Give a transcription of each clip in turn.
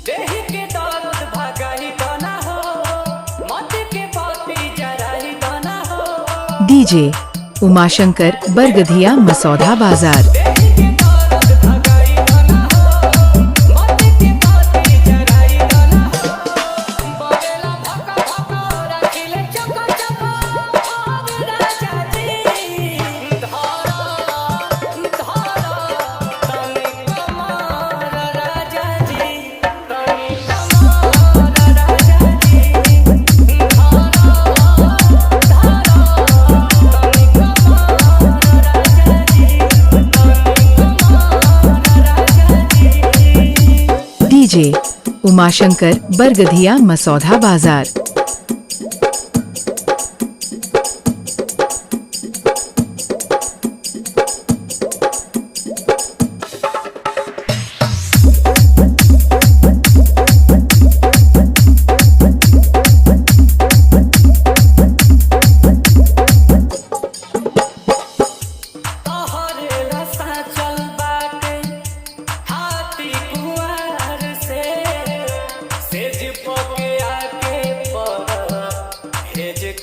देहि के दर्द भगाई दना हो, मत के बाती जराई दना हो। डीजे उमाशंकर बरगधिया मसौदा बाजार। डीजे उमाशंकर बरगधिया मसौदा बाजार।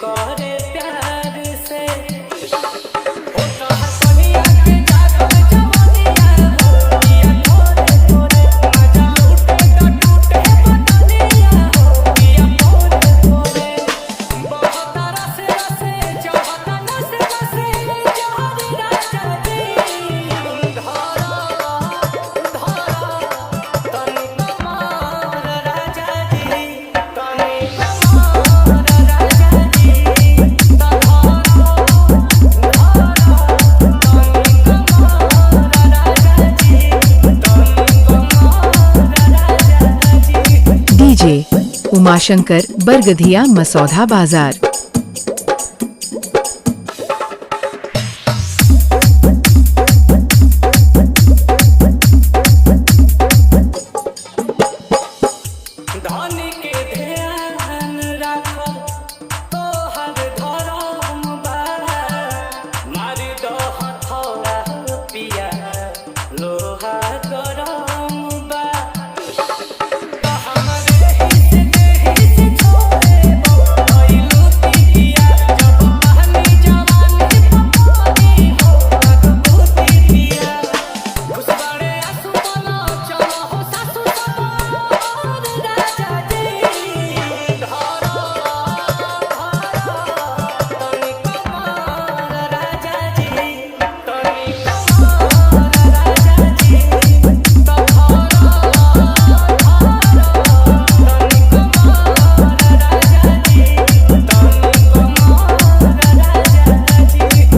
करे प्यार से डीजे उमाशंकर बरगधिया मसौदा बाजार। धनी के ध्यान रखो तो हर धरम बा, मारी दो हथौड़ा पिया लोहा गरम बा।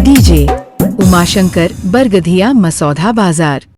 डीजे उमाशंकर बरगधिया मसौदा बाजार।